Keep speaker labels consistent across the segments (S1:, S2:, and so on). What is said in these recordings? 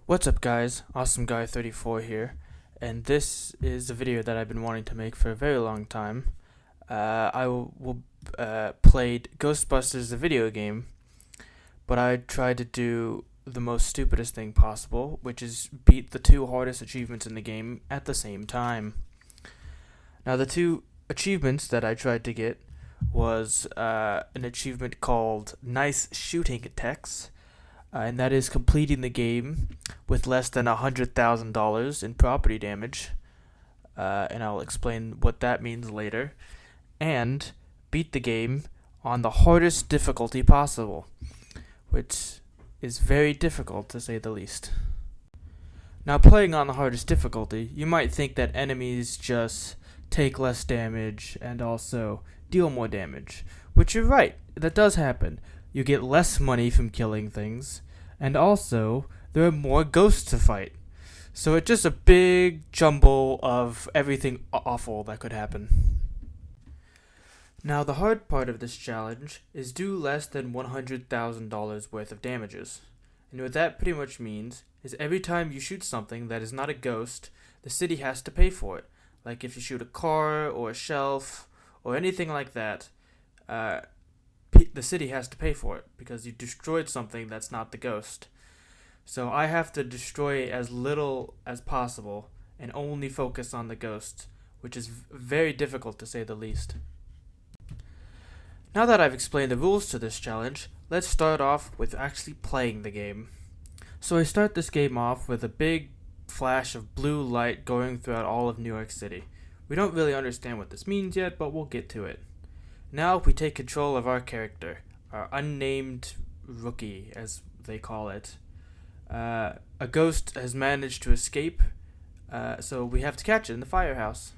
S1: What's up guys, Awesome Guy 34 here, and this is a video that I've been wanting to make for a very long time. I played Ghostbusters the video game, but I tried to do the most stupidest thing possible, which is beat the two hardest achievements in the game at the same time. Now the two achievements that I tried to get was an achievement called Nice Shooting Techs, and that is completing the game with less than $100,000 in property damage, and I'll explain what that means later, and beat the game on the hardest difficulty possible, which is very difficult to say the least. Now, playing on the hardest difficulty, you might think that enemies just take less damage and also deal more damage, which you're right, that does happen. You get less money from killing things, and also there are more ghosts to fight. So it's just a big jumble of everything awful that could happen. Now the hard part of this challenge is do less than $100,000 worth of damages. And what that pretty much means is every time you shoot something that is not a ghost, the city has to pay for it. Like if you shoot a car or a shelf or anything like that, the city has to pay for it because you destroyed something that's not the ghost. So I have to destroy as little as possible and only focus on the ghost, which is very difficult to say the least. Now that I've explained the rules to this challenge, let's start off with actually playing the game. So I start this game off with a big flash of blue light going throughout all of New York City. We don't really understand what this means yet, but we'll get to it. Now we take control of our character, our unnamed rookie, as they call it. A ghost has managed to escape, so we have to catch it in the firehouse.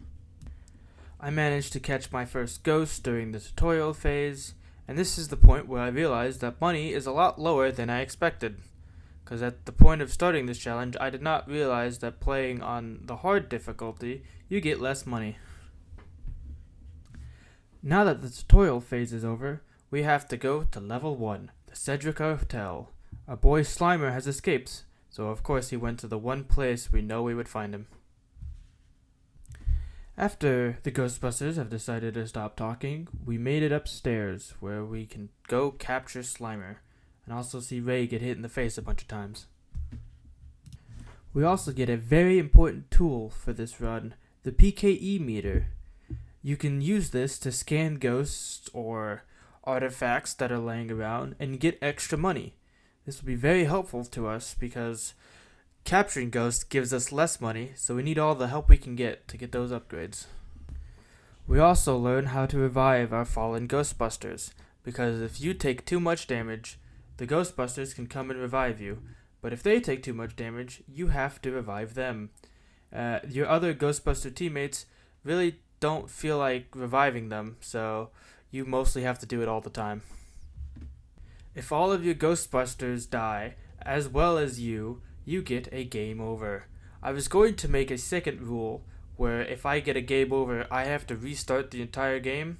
S1: I managed to catch my first ghost during the tutorial phase, and this is the point where I realized that money is a lot lower than I expected. Because at the point of starting this challenge, I did not realize that playing on the hard difficulty, you get less money. Now that the tutorial phase is over, we have to go to level 1, the Cedric Hotel. Our boy Slimer has escaped, so of course he went to the one place we know we would find him. After the Ghostbusters have decided to stop talking, we made it upstairs where we can go capture Slimer, and also see Ray get hit in the face a bunch of times. We also get a very important tool for this run, the PKE meter. You can use this to scan ghosts or artifacts that are laying around and get extra money. This will be very helpful to us because capturing ghosts gives us less money, so we need all the help we can get to get those upgrades. We also learn how to revive our fallen Ghostbusters, because if you take too much damage, the Ghostbusters can come and revive you, but if they take too much damage, you have to revive them. Your other Ghostbuster teammates really don't feel like reviving them, so you mostly have to do it all the time. If all of your Ghostbusters die, as well as you get a game over. I was going to make a second rule, where if I get a game over, I have to restart the entire game,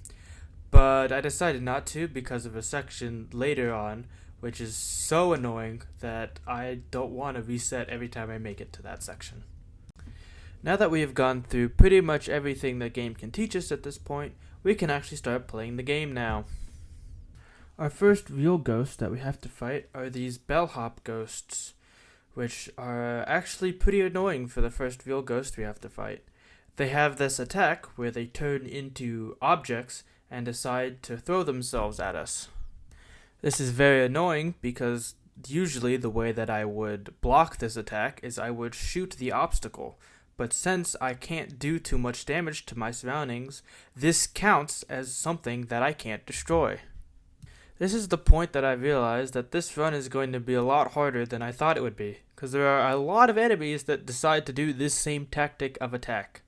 S1: but I decided not to because of a section later on, which is so annoying that I don't want to reset every time I make it to that section. Now that we have gone through pretty much everything the game can teach us at this point, we can actually start playing the game now. Our first real ghosts that we have to fight are these bellhop ghosts, which are actually pretty annoying for the first real ghost we have to fight. They have this attack where they turn into objects and decide to throw themselves at us. This is very annoying because usually the way that I would block this attack is I would shoot the obstacle. But since I can't do too much damage to my surroundings, this counts as something that I can't destroy. This is the point that I realized that this run is going to be a lot harder than I thought it would be, because there are a lot of enemies that decide to do this same tactic of attack.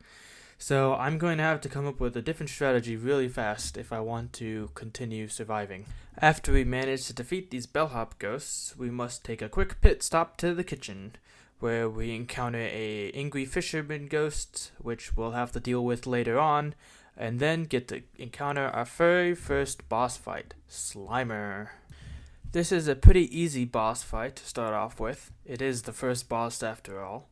S1: So I'm going to have to come up with a different strategy really fast if I want to continue surviving. After we manage to defeat these bellhop ghosts, we must take a quick pit stop to the kitchen, where we encounter a angry fisherman ghost, which we'll have to deal with later on, and then get to encounter our very first boss fight, Slimer. This is a pretty easy boss fight to start off with. It is the first boss after all.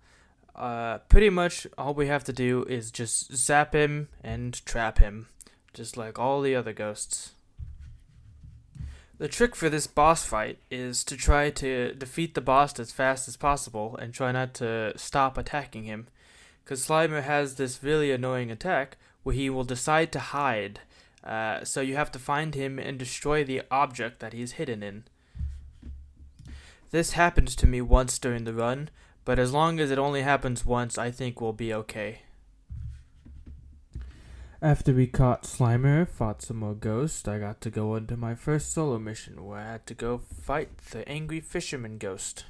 S1: Pretty much all we have to do is just zap him and trap him, just like all the other ghosts. The trick for this boss fight is to try to defeat the boss as fast as possible and try not to stop attacking him, because Slimer has this really annoying attack where he will decide to hide, so you have to find him and destroy the object that he's hidden in. This happened to me once during the run, but as long as it only happens once, I think we'll be okay. After we caught Slimer, fought some more ghosts, I got to go into my first solo mission where I had to go fight the angry fisherman ghost.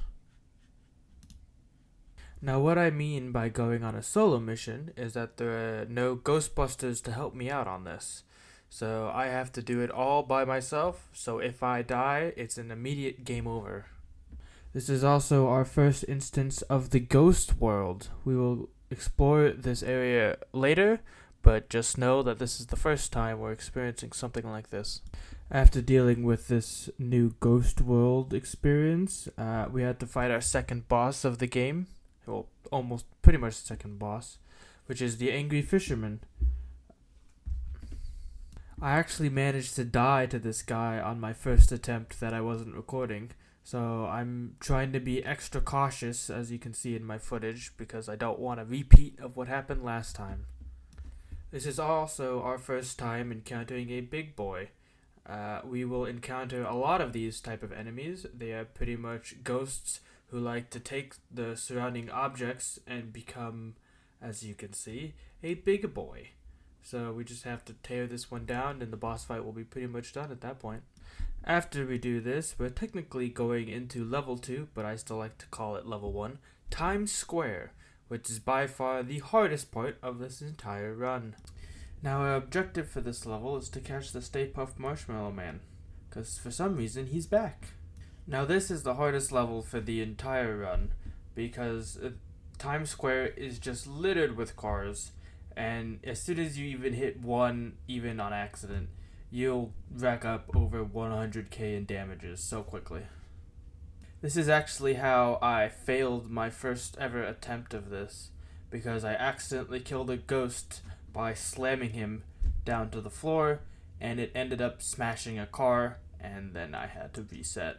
S1: Now what I mean by going on a solo mission is that there are no Ghostbusters to help me out on this. So I have to do it all by myself, so if I die, it's an immediate game over. This is also our first instance of the ghost world. We will explore this area later, but just know that this is the first time we're experiencing something like this. After dealing with this new ghost world experience, we had to fight our second boss of the game. Well, almost pretty much the second boss, which is the angry fisherman. I actually managed to die to this guy on my first attempt that I wasn't recording, so I'm trying to be extra cautious, as you can see in my footage, because I don't want a repeat of what happened last time. This is also our first time encountering a big boy. We will encounter a lot of these type of enemies. They are pretty much ghosts who like to take the surrounding objects and become, as you can see, a big boy. So we just have to tear this one down and the boss fight will be pretty much done at that point. After we do this, we're technically going into level 2, but I still like to call it level 1, Times Square, which is by far the hardest part of this entire run. Now our objective for this level is to catch the Stay Puft Marshmallow Man, because for some reason he's back. Now this is the hardest level for the entire run, because Times Square is just littered with cars, and as soon as you even hit one, even on accident, you'll rack up over 100k in damages so quickly. This is actually how I failed my first ever attempt of this, because I accidentally killed a ghost by slamming him down to the floor, and it ended up smashing a car, and then I had to reset.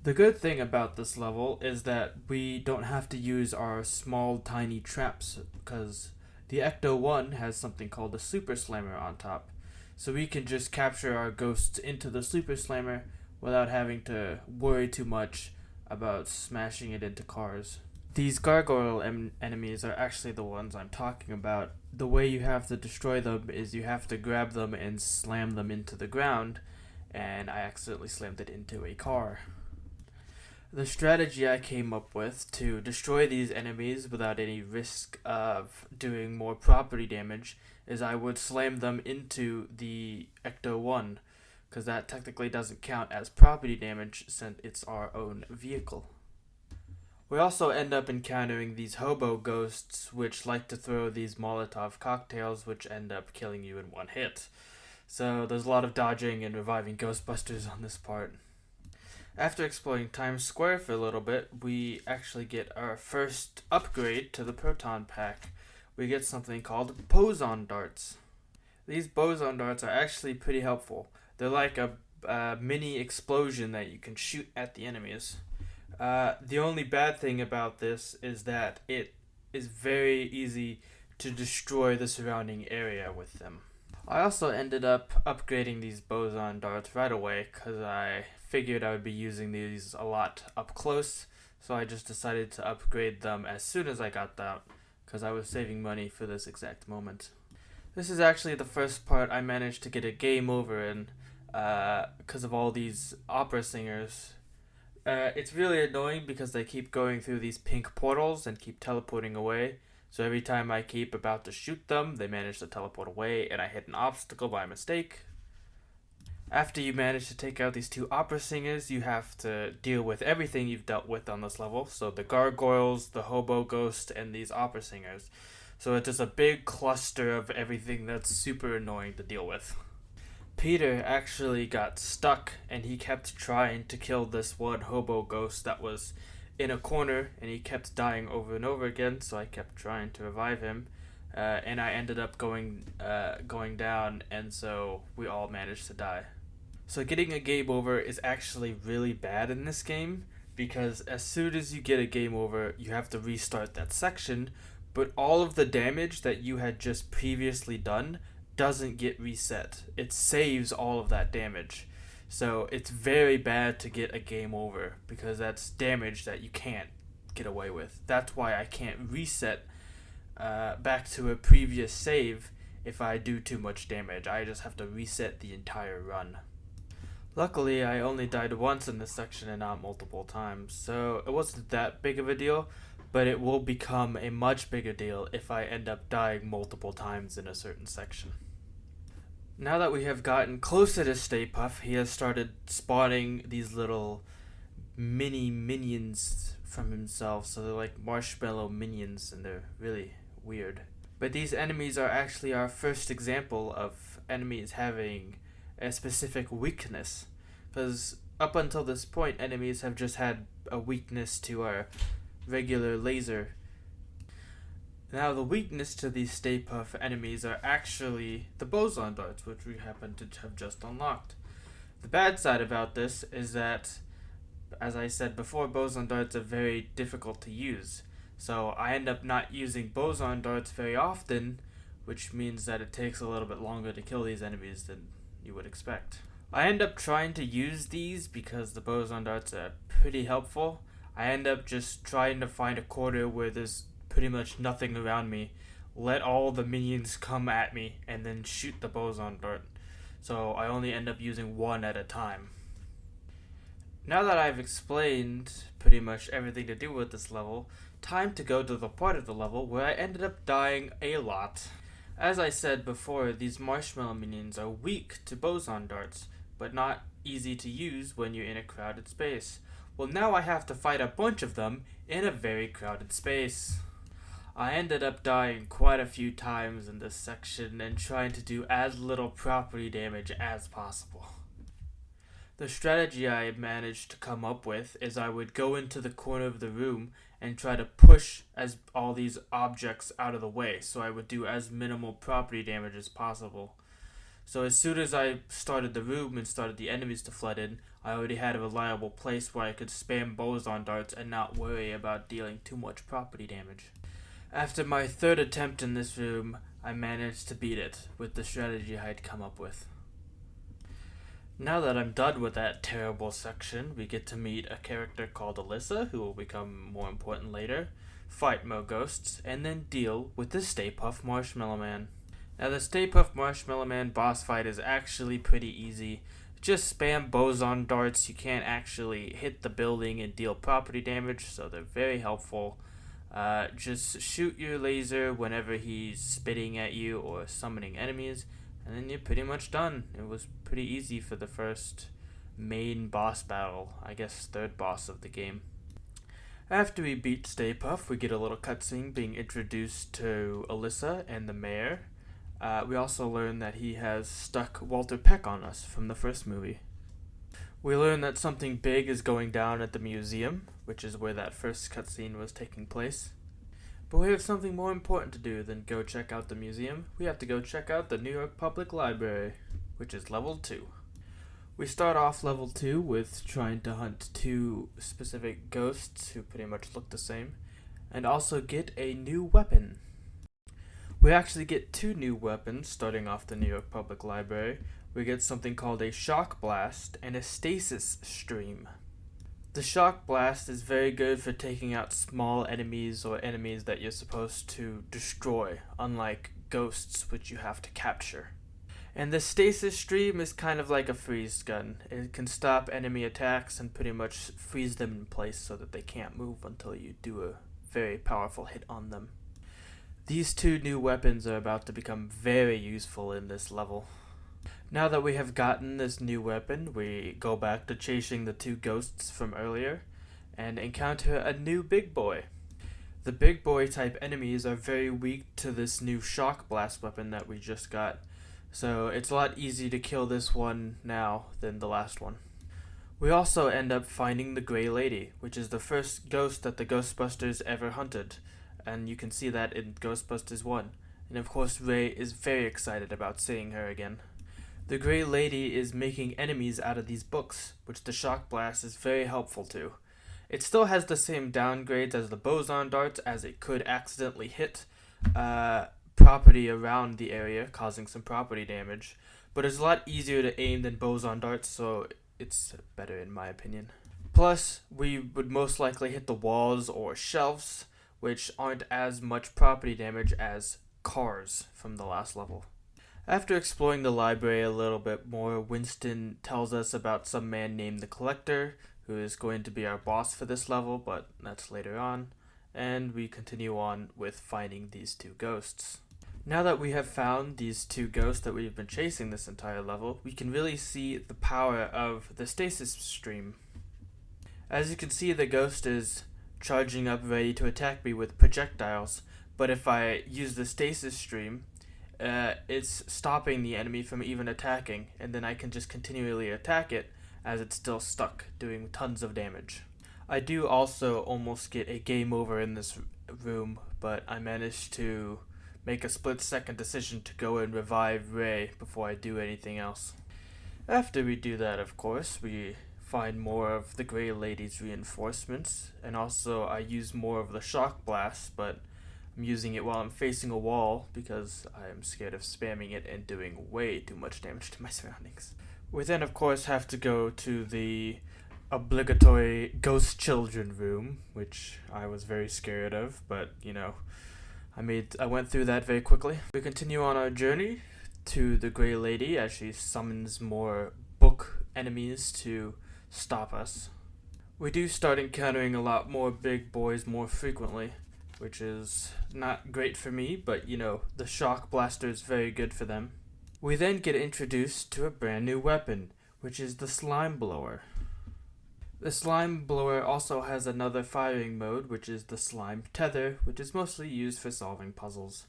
S1: The good thing about this level is that we don't have to use our small tiny traps, because the Ecto-1 has something called a Super Slammer on top, so we can just capture our ghosts into the Super Slammer without having to worry too much about smashing it into cars. These gargoyle enemies are actually the ones I'm talking about. The way you have to destroy them is you have to grab them and slam them into the ground, and I accidentally slammed it into a car. The strategy I came up with to destroy these enemies without any risk of doing more property damage is I would slam them into the Ecto-1, because that technically doesn't count as property damage since it's our own vehicle. We also end up encountering these hobo ghosts, which like to throw these Molotov cocktails, which end up killing you in one hit. So there's a lot of dodging and reviving Ghostbusters on this part. After exploring Times Square for a little bit, we actually get our first upgrade to the proton pack. We get something called boson darts. These boson darts are actually pretty helpful. They're like a mini explosion that you can shoot at the enemies. The only bad thing about this is that it is very easy to destroy the surrounding area with them. I also ended up upgrading these boson darts right away because I figured I would be using these a lot up close, so I just decided to upgrade them as soon as I got them because I was saving money for this exact moment. This is actually the first part I managed to get a game over in because of all these opera singers. It's really annoying because they keep going through these pink portals and keep teleporting away. So every time I keep about to shoot them, they manage to teleport away and I hit an obstacle by mistake. After you manage to take out these two opera singers, you have to deal with everything you've dealt with on this level. So the gargoyles, the hobo ghost, and these opera singers. So it's just a big cluster of everything that's super annoying to deal with. Peter actually got stuck and he kept trying to kill this one hobo ghost that was in a corner and he kept dying over and over again, so I kept trying to revive him. And I ended up going down, and so we all managed to die. So getting a game over is actually really bad in this game because as soon as you get a game over, you have to restart that section, but all of the damage that you had just previously done doesn't get reset. It saves all of that damage. So it's very bad to get a game over because that's damage that you can't get away with. That's why I can't reset back to a previous save if I do too much damage. I just have to reset the entire run. Luckily, I only died once in this section and not multiple times, so it wasn't that big of a deal, but it will become a much bigger deal if I end up dying multiple times in a certain section. Now that we have gotten closer to Stay Puft, he has started spawning these little mini minions from himself, so they're like marshmallow minions and they're really weird. But these enemies are actually our first example of enemies having a specific weakness, because up until this point enemies have just had a weakness to our regular laser. Now the weakness to these Stay Puft enemies are actually the boson darts, which we happen to have just unlocked. The bad side about this is that, as I said before, boson darts are very difficult to use, so I end up not using boson darts very often, which means that it takes a little bit longer to kill these enemies than you would expect. I end up trying to use these because the boson darts are pretty helpful. I end up just trying to find a corner where there's pretty much nothing around me, let all the minions come at me, and then shoot the boson dart. So I only end up using one at a time. Now that I've explained pretty much everything to do with this level, time to go to the part of the level where I ended up dying a lot. As I said before, these marshmallow minions are weak to boson darts, but not easy to use when you're in a crowded space. Well, now I have to fight a bunch of them in a very crowded space. I ended up dying quite a few times in this section and trying to do as little property damage as possible. The strategy I managed to come up with is I would go into the corner of the room and try to push all these objects out of the way, so I would do as minimal property damage as possible. So as soon as I started the room and started the enemies to flood in, I already had a reliable place where I could spam boson darts and not worry about dealing too much property damage. After my third attempt in this room, I managed to beat it with the strategy I had come up with. Now that I'm done with that terrible section, we get to meet a character called Alyssa, who will become more important later, fight more ghosts, and then deal with the Stay Puft Marshmallow Man. Now the Stay Puft Marshmallow Man boss fight is actually pretty easy. Just spam boson darts. You can't actually hit the building and deal property damage, so they're very helpful. Just shoot your laser whenever he's spitting at you or summoning enemies, and then you're pretty much done. It was pretty easy for the first main boss battle, I guess third boss of the game. After we beat Stay Puft, we get a little cutscene being introduced to Alyssa and the mayor. We also learn that he has stuck Walter Peck on us from the first movie. We learn that something big is going down at the museum, which is where that first cutscene was taking place. But we have something more important to do than go check out the museum. We have to go check out the New York Public Library, which is level 2. We start off level 2 with trying to hunt 2 specific ghosts who pretty much look the same, and also get a new weapon. We actually get 2 new weapons starting off the New York Public Library. We get something called a shock blast and a stasis stream. The shock blast is very good for taking out small enemies or enemies that you're supposed to destroy, unlike ghosts which you have to capture. And the stasis stream is kind of like a freeze gun. It can stop enemy attacks and pretty much freeze them in place so that they can't move until you do a very powerful hit on them. These 2 new weapons are about to become very useful in this level. Now that we have gotten this new weapon, we go back to chasing the 2 ghosts from earlier and encounter a new big boy. The big boy type enemies are very weak to this new shock blast weapon that we just got. So it's a lot easier to kill this one now than the last one. We also end up finding the Grey Lady, which is the first ghost that the Ghostbusters ever hunted, and you can see that in Ghostbusters 1. And of course, Ray is very excited about seeing her again. The Grey Lady is making enemies out of these books, which the shock blast is very helpful to. It still has the same downgrades as the boson darts, as it could accidentally hit property around the area, causing some property damage, but it's a lot easier to aim than boson darts, so it's better in my opinion. Plus, we would most likely hit the walls or shelves, which aren't as much property damage as cars from the last level. After exploring the library a little bit more, Winston tells us about some man named the Collector, who is going to be our boss for this level, but that's later on, and we continue on with finding these two ghosts. Now that we have found these two ghosts that we've been chasing this entire level, we can really see the power of the stasis stream. As you can see, the ghost is charging up ready to attack me with projectiles, but if I use the stasis stream, it's stopping the enemy from even attacking, and then I can just continually attack it as it's still stuck, doing tons of damage. I do also almost get a game over in this room, but I managed to make a split-second decision to go and revive Ray before I do anything else. After we do that, of course, we find more of the Grey Lady's reinforcements, and also I use more of the shock blast, but I'm using it while I'm facing a wall because I am scared of spamming it and doing way too much damage to my surroundings. We then, of course, have to go to the obligatory ghost children room, which I was very scared of, but I went through that very quickly. We continue on our journey to the Grey Lady as she summons more book enemies to stop us. We do start encountering a lot more big boys more frequently, which is not great for me, but the shock blaster is very good for them. We then get introduced to a brand new weapon, which is the slime blower. The slime blower also has another firing mode, which is the slime tether, which is mostly used for solving puzzles.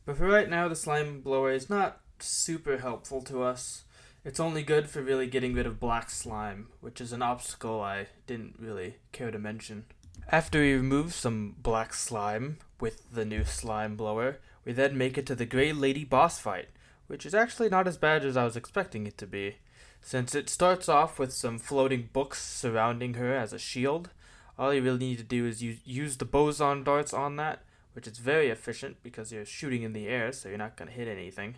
S1: But for right now, the slime blower is not super helpful to us. It's only good for really getting rid of black slime, which is an obstacle I didn't really care to mention. After we remove some black slime with the new slime blower, we then make it to the Grey Lady boss fight, which is actually not as bad as I was expecting it to be. Since it starts off with some floating books surrounding her as a shield, all you really need to do is use the boson darts on that, which is very efficient because you're shooting in the air, so you're not going to hit anything.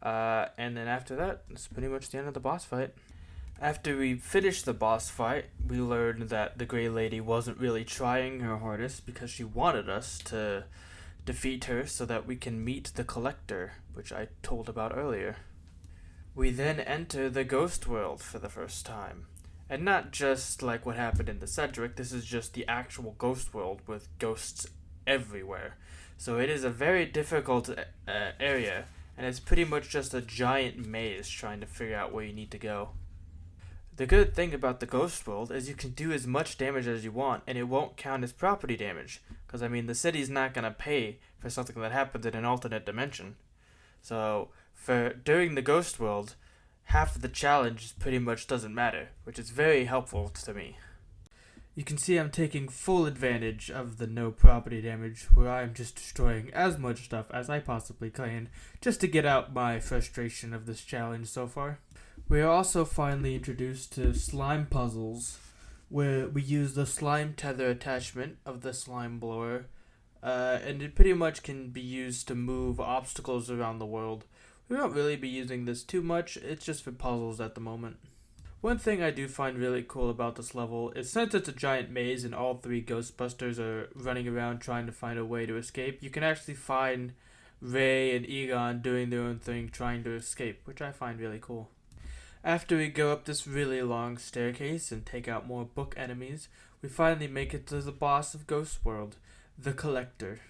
S1: And then after that, it's pretty much the end of the boss fight. After we finish the boss fight, we learned that the Grey Lady wasn't really trying her hardest because she wanted us to defeat her so that we can meet the Collector, which I told about earlier. We then enter the ghost world for the first time. And not just like what happened in the Cedric, this is just the actual ghost world with ghosts everywhere. So it is a very difficult area, and it's pretty much just a giant maze trying to figure out where you need to go. The good thing about the ghost world is you can do as much damage as you want, and it won't count as property damage. Because, the city's not going to pay for something that happens in an alternate dimension. So, during the ghost world, half of the challenge pretty much doesn't matter, which is very helpful to me. You can see I'm taking full advantage of the no property damage, where I'm just destroying as much stuff as I possibly can, just to get out my frustration of this challenge so far. We are also finally introduced to slime puzzles, where we use the slime tether attachment of the slime blower, and it pretty much can be used to move obstacles around the world. We won't really be using this too much, it's just for puzzles at the moment. One thing I do find really cool about this level is since it's a giant maze and all three Ghostbusters are running around trying to find a way to escape, you can actually find Ray and Egon doing their own thing trying to escape, which I find really cool. After we go up this really long staircase and take out more book enemies, we finally make it to the boss of Ghost World, the Collector.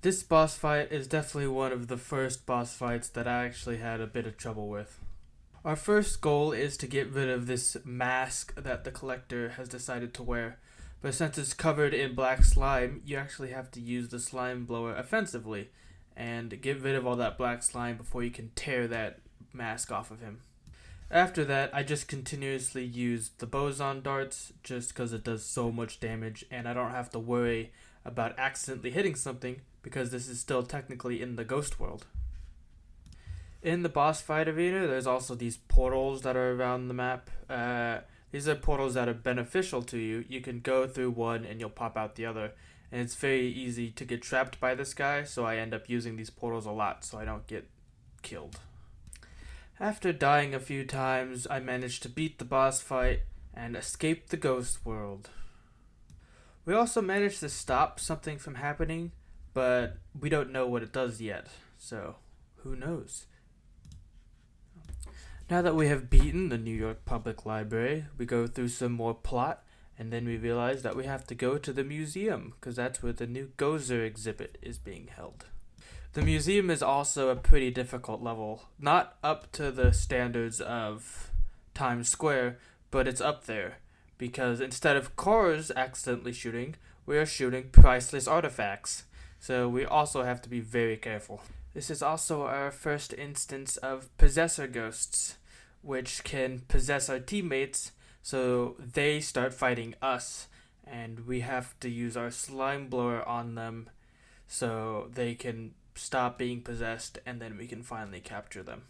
S1: This boss fight is definitely one of the first boss fights that I actually had a bit of trouble with. Our first goal is to get rid of this mask that the Collector has decided to wear, but since it's covered in black slime, you actually have to use the slime blower offensively, and get rid of all that black slime before you can tear that mask off of him. After that, I just continuously use the boson darts just because it does so much damage and I don't have to worry about accidentally hitting something because this is still technically in the ghost world. In the boss fight arena, there's also these portals that are around the map. These are portals that are beneficial to you. You can go through one and you'll pop out the other. And it's very easy to get trapped by this guy, so I end up using these portals a lot so I don't get killed. After dying a few times, I managed to beat the boss fight and escape the ghost world. We also managed to stop something from happening, but we don't know what it does yet, so who knows? Now that we have beaten the New York Public Library, we go through some more plot, and then we realize that we have to go to the museum, because that's where the new Gozer exhibit is being held. The museum is also a pretty difficult level, not up to the standards of Times Square, but it's up there, because instead of cars accidentally shooting, we are shooting priceless artifacts, so we also have to be very careful. This is also our first instance of possessor ghosts, which can possess our teammates, so they start fighting us, and we have to use our slime blower on them so they can stop being possessed, and then we can finally capture them.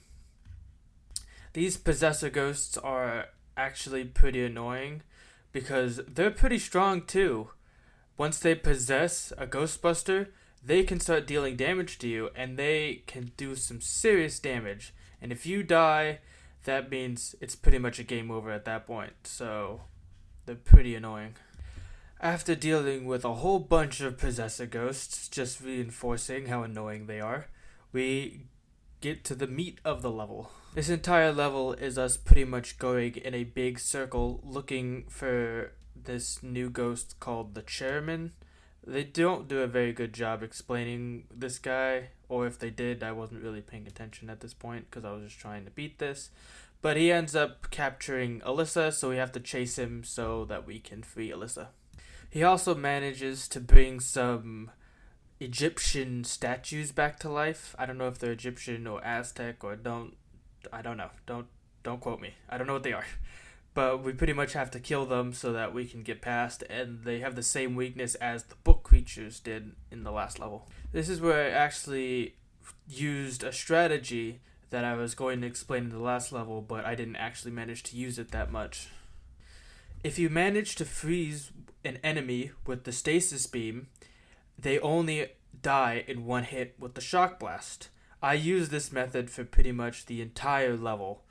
S1: These possessor ghosts are actually pretty annoying because they're pretty strong too. Once they possess a Ghostbuster, they can start dealing damage to you, and they can do some serious damage. And if you die, that means it's pretty much a game over at that point, so they're pretty annoying. After dealing with a whole bunch of possessor ghosts, just reinforcing how annoying they are, we get to the meat of the level. This entire level is us pretty much going in a big circle looking for this new ghost called the Chairman. They don't do a very good job explaining this guy, or if they did, I wasn't really paying attention at this point because I was just trying to beat this. But he ends up capturing Alyssa, so we have to chase him so that we can free Alyssa. He also manages to bring some Egyptian statues back to life. I don't know if they're Egyptian or Aztec or I don't know. Don't quote me. I don't know what they are. But we pretty much have to kill them so that we can get past, and they have the same weakness as the book creatures did in the last level. This is where I actually used a strategy that I was going to explain in the last level, but I didn't actually manage to use it that much. If you manage to freeze an enemy with the stasis beam, they only die in one hit with the shock blast. I use this method for pretty much the entire level,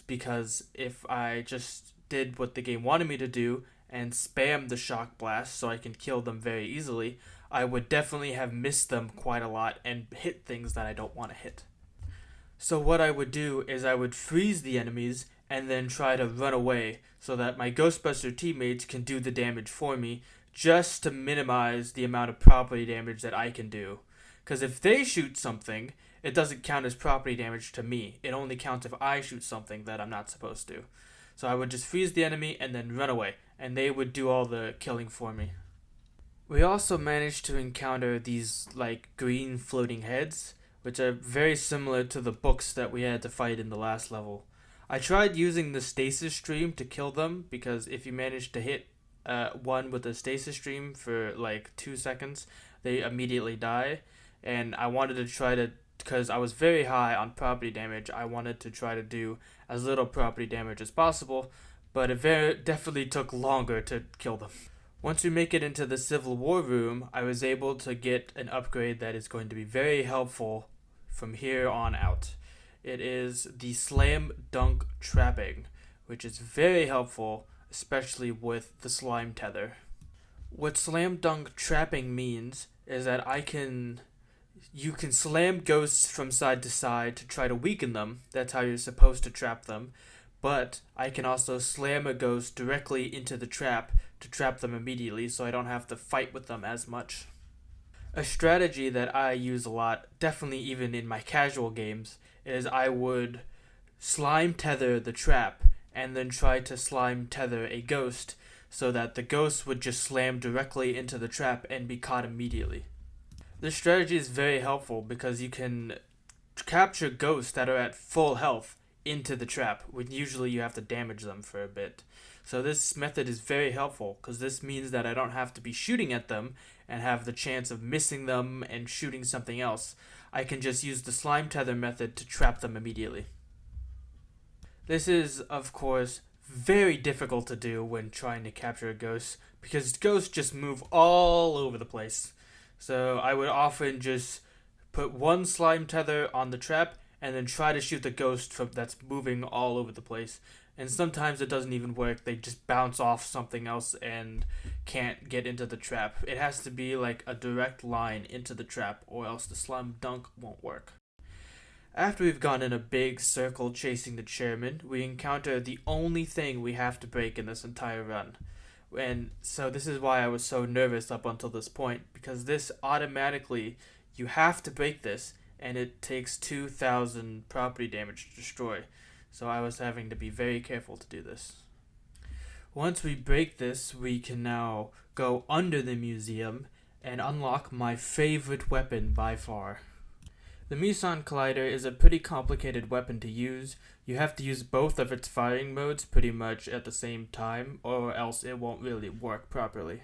S1: because if I just did what the game wanted me to do and spam the shock blast so I can kill them very easily, I would definitely have missed them quite a lot and hit things that I don't want to hit. So what I would do is I would freeze the enemies and then try to run away so that my Ghostbuster teammates can do the damage for me, just to minimize the amount of property damage that I can do. Because if they shoot something, it doesn't count as property damage to me. It only counts if I shoot something that I'm not supposed to. So I would just freeze the enemy and then run away, and they would do all the killing for me. We also managed to encounter these green floating heads, which are very similar to the books that we had to fight in the last level. I tried using the stasis stream to kill them, because if you manage to hit one with a stasis stream for 2 seconds, they immediately die. And I wanted to try to, because I was very high on property damage, I wanted to try to do as little property damage as possible, but it definitely took longer to kill them. Once we make it into the Civil War room, I was able to get an upgrade that is going to be very helpful from here on out. It is the Slam Dunk Trapping, which is very helpful, especially with the slime tether. What Slam Dunk Trapping means is that you can slam ghosts from side to side to try to weaken them. That's how you're supposed to trap them. But I can also slam a ghost directly into the trap to trap them immediately, so I don't have to fight with them as much. A strategy that I use a lot, definitely even in my casual games, is I would slime tether the trap and then try to slime tether a ghost so that the ghost would just slam directly into the trap and be caught immediately. This strategy is very helpful because you can capture ghosts that are at full health into the trap, when usually you have to damage them for a bit. So this method is very helpful because this means that I don't have to be shooting at them and have the chance of missing them and shooting something else. I can just use the slime tether method to trap them immediately. This is, of course, very difficult to do when trying to capture a ghost because ghosts just move all over the place. So I would often just put one slime tether on the trap and then try to shoot the ghost that's moving all over the place. And sometimes it doesn't even work. They just bounce off something else and can't get into the trap. It has to be like a direct line into the trap or else the slime dunk won't work. After we've gone in a big circle chasing the chairman, we encounter the only thing we have to break in this entire run. And so this is why I was so nervous up until this point, because this automatically, you have to break this, and it takes 2,000 property damage to destroy. So I was having to be very careful to do this. Once we break this, we can now go under the museum and unlock my favorite weapon by far. The Meson Collider is a pretty complicated weapon to use. You have to use both of its firing modes pretty much at the same time, or else it won't really work properly.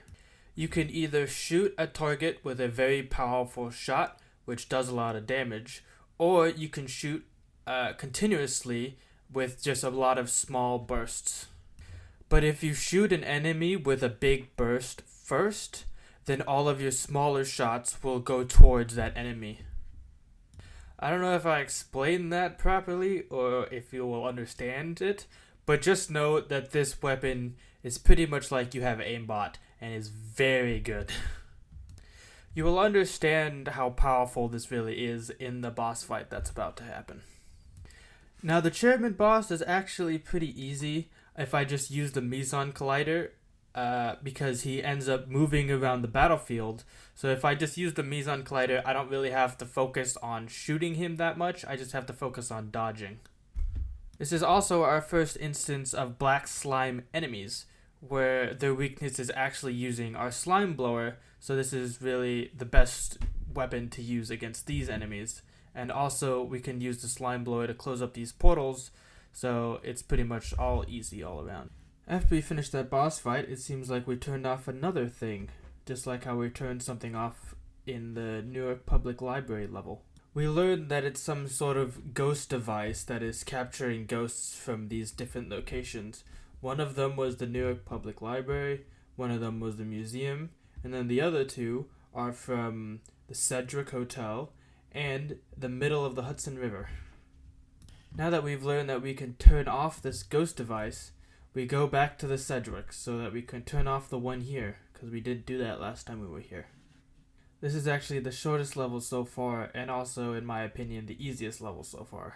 S1: You can either shoot a target with a very powerful shot, which does a lot of damage, or you can shoot continuously with just a lot of small bursts. But if you shoot an enemy with a big burst first, then all of your smaller shots will go towards that enemy. I don't know if I explained that properly or if you will understand it, but just know that this weapon is pretty much like you have aimbot and is very good. You will understand how powerful this really is in the boss fight that's about to happen. Now the chairman boss is actually pretty easy if I just use the Meson Collider, because he ends up moving around the battlefield. So if I just use the Meson Collider, I don't really have to focus on shooting him that much. I just have to focus on dodging. This is also our first instance of black slime enemies, where their weakness is actually using our slime blower. So this is really the best weapon to use against these enemies. And also we can use the slime blower to close up these portals. So it's pretty much all easy all around. After we finished that boss fight, it seems like we turned off another thing, just like how we turned something off in the Newark Public Library level. We learned that it's some sort of ghost device that is capturing ghosts from these different locations. One of them was the Newark Public Library, one of them was the museum, and then the other two are from the Cedric Hotel and the middle of the Hudson River. Now that we've learned that we can turn off this ghost device, we go back to the Cedric so that we can turn off the one here, because we did do that last time we were here. This is actually the shortest level so far, and also, in my opinion, the easiest level so far.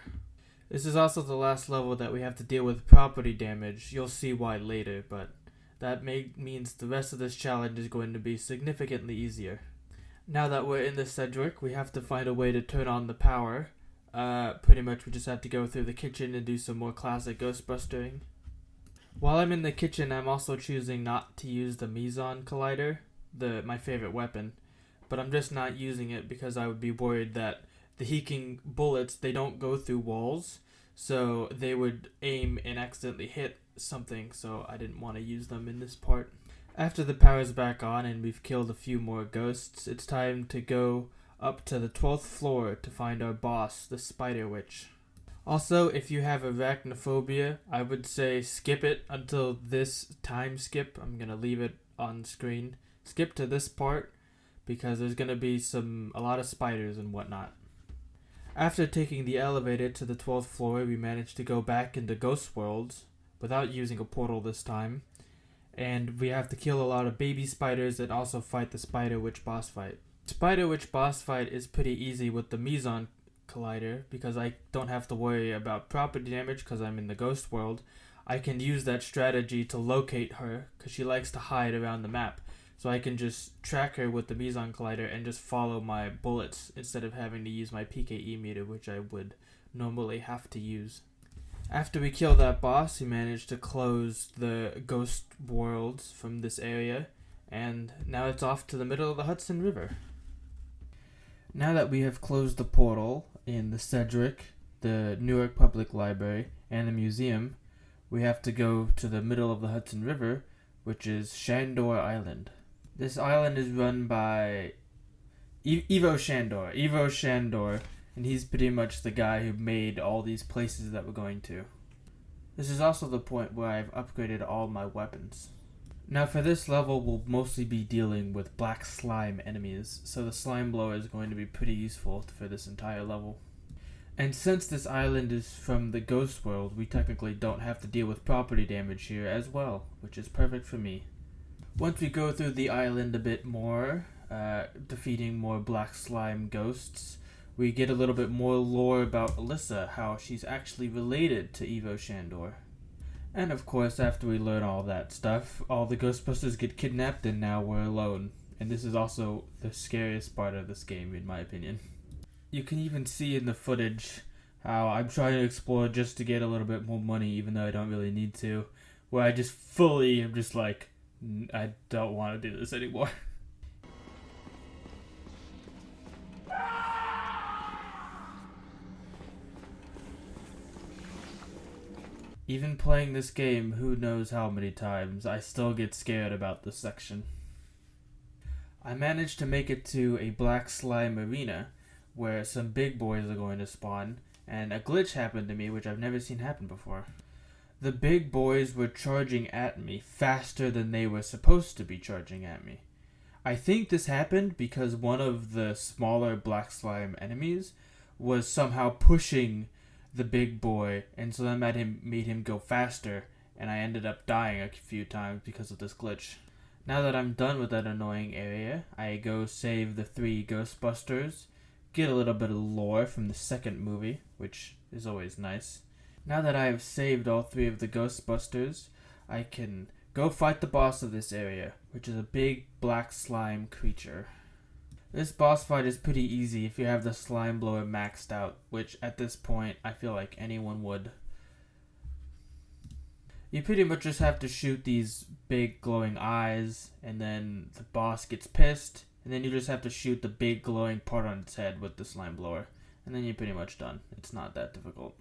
S1: This is also the last level that we have to deal with property damage. You'll see why later, but that means the rest of this challenge is going to be significantly easier. Now that we're in the Cedric, we have to find a way to turn on the power. Pretty much we just have to go through the kitchen and do some more classic Ghostbustering. While I'm in the kitchen, I'm also choosing not to use the Meson Collider, my favorite weapon, but I'm just not using it because I would be worried that the Heeking bullets, they don't go through walls, so they would aim and accidentally hit something, so I didn't want to use them in this part. After the power's back on and we've killed a few more ghosts, it's time to go up to the 12th floor to find our boss, the Spider Witch. Also, if you have arachnophobia, I would say skip it until this time skip. I'm going to leave it on screen. Skip to this part because there's going to be a lot of spiders and whatnot. After taking the elevator to the 12th floor, we managed to go back into Ghost Worlds without using a portal this time. And we have to kill a lot of baby spiders and also fight the Spider Witch boss fight. Spider Witch boss fight is pretty easy with the Meson Collider because I don't have to worry about property damage because I'm in the ghost world. I can use that strategy to locate her because she likes to hide around the map. So I can just track her with the Meson Collider and just follow my bullets instead of having to use my PKE meter, which I would normally have to use. After we kill that boss, we managed to close the ghost worlds from this area, and now it's off to the middle of the Hudson River. Now that we have closed the portal in the Cedric, the Newark Public Library, and the museum, we have to go to the middle of the Hudson River, which is Shandor Island. This island is run by Ivo Shandor, and he's pretty much the guy who made all these places that we're going to. This is also the point where I've upgraded all my weapons. Now for this level, we'll mostly be dealing with black slime enemies, so the slime blower is going to be pretty useful for this entire level. And since this island is from the ghost world, we technically don't have to deal with property damage here as well, which is perfect for me. Once we go through the island a bit more, defeating more black slime ghosts, we get a little bit more lore about Alyssa, how she's actually related to Ivo Shandor. And of course, after we learn all that stuff, all the Ghostbusters get kidnapped and now we're alone. And this is also the scariest part of this game, in my opinion. You can even see in the footage how I'm trying to explore just to get a little bit more money, even though I don't really need to. Where I just fully am just like, I don't want to do this anymore. Even playing this game, who knows how many times, I still get scared about this section. I managed to make it to a black slime arena, where some big boys are going to spawn, and a glitch happened to me which I've never seen happen before. The big boys were charging at me faster than they were supposed to be charging at me. I think this happened because one of the smaller black slime enemies was somehow pushing the big boy, and so that made him go faster, and I ended up dying a few times because of this glitch. Now that I'm done with that annoying area, I go save the 3 Ghostbusters, get a little bit of lore from the second movie, which is always nice. Now that I have saved all 3 of the Ghostbusters, I can go fight the boss of this area, which is a big black slime creature. This boss fight is pretty easy if you have the slime blower maxed out, which at this point I feel like anyone would. You pretty much just have to shoot these big glowing eyes, and then the boss gets pissed, and then you just have to shoot the big glowing part on its head with the slime blower, and then you're pretty much done. It's not that difficult.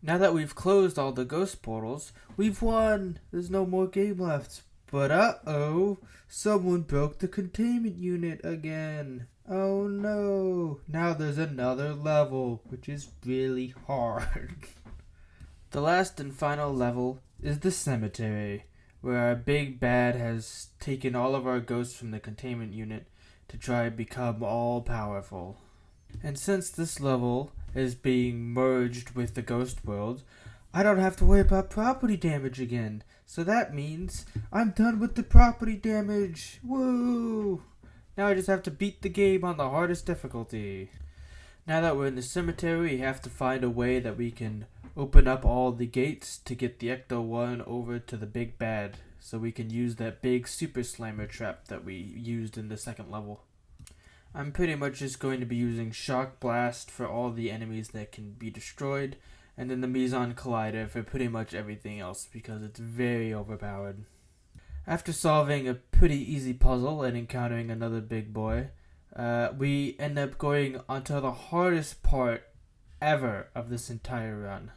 S1: Now that we've closed all the ghost portals, we've won! There's no more game left. But uh-oh, someone broke the containment unit again. Oh no, now there's another level, which is really hard. The last and final level is the cemetery, where our big bad has taken all of our ghosts from the containment unit to try and become all powerful. And since this level is being merged with the ghost world, I don't have to worry about property damage again. So that means I'm done with the property damage. Woo! Now I just have to beat the game on the hardest difficulty. Now that we're in the cemetery, we have to find a way that we can open up all the gates to get the Ecto-1 over to the big bad, so we can use that big super slimer trap that we used in the second level. I'm pretty much just going to be using Shock Blast for all the enemies that can be destroyed, and then the Meson Collider for pretty much everything else because it's very overpowered. After solving a pretty easy puzzle and encountering another big boy, we end up going onto the hardest part ever of this entire run.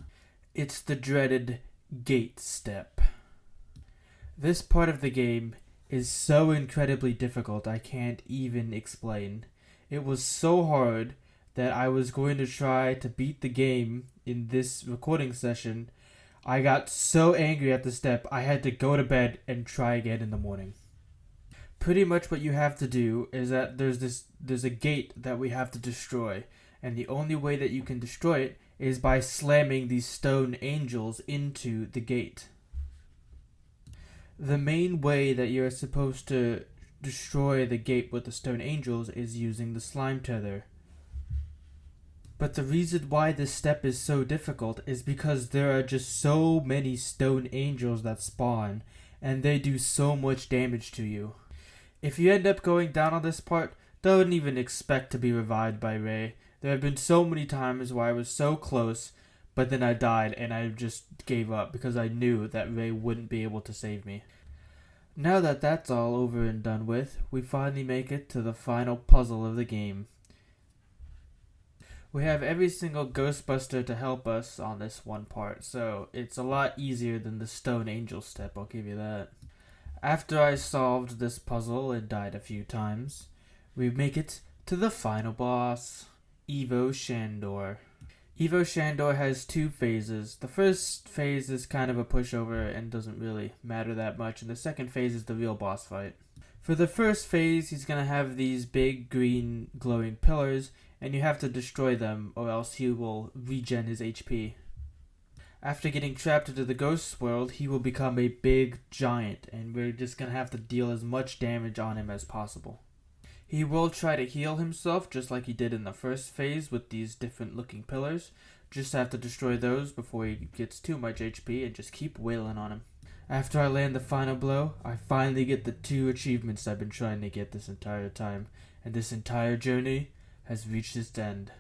S1: It's the dreaded gate step. This part of the game is so incredibly difficult I can't even explain. It was so hard that I was going to try to beat the game in this recording session. I got so angry at the step I had to go to bed and try again in the morning. Pretty much what you have to do is that there's a gate that we have to destroy, and the only way that you can destroy it is by slamming these stone angels into the gate. The main way that you're supposed to destroy the gate with the stone angels is using the slime tether. But the reason why this step is so difficult is because there are just so many stone angels that spawn, and they do so much damage to you. If you end up going down on this part, don't even expect to be revived by Ray. There have been so many times where I was so close, but then I died and I just gave up because I knew that Ray wouldn't be able to save me. Now that that's all over and done with, we finally make it to the final puzzle of the game. We have every single Ghostbuster to help us on this one part, so it's a lot easier than the Stone Angel step, I'll give you that. After I solved this puzzle and died a few times, we make it to the final boss, Evo Shandor. Evo Shandor has two phases. The first phase is kind of a pushover and doesn't really matter that much, and the second phase is the real boss fight. For the first phase, he's going to have these big green glowing pillars, and you have to destroy them or else he will regen his HP. After getting trapped into the ghost world, he will become a big giant, and we're just going to have to deal as much damage on him as possible. He will try to heal himself just like he did in the first phase with these different looking pillars. Just have to destroy those before he gets too much HP and just keep wailing on him. After I land the final blow, I finally get the 2 achievements I've been trying to get this entire time, and this entire journey has reached its end.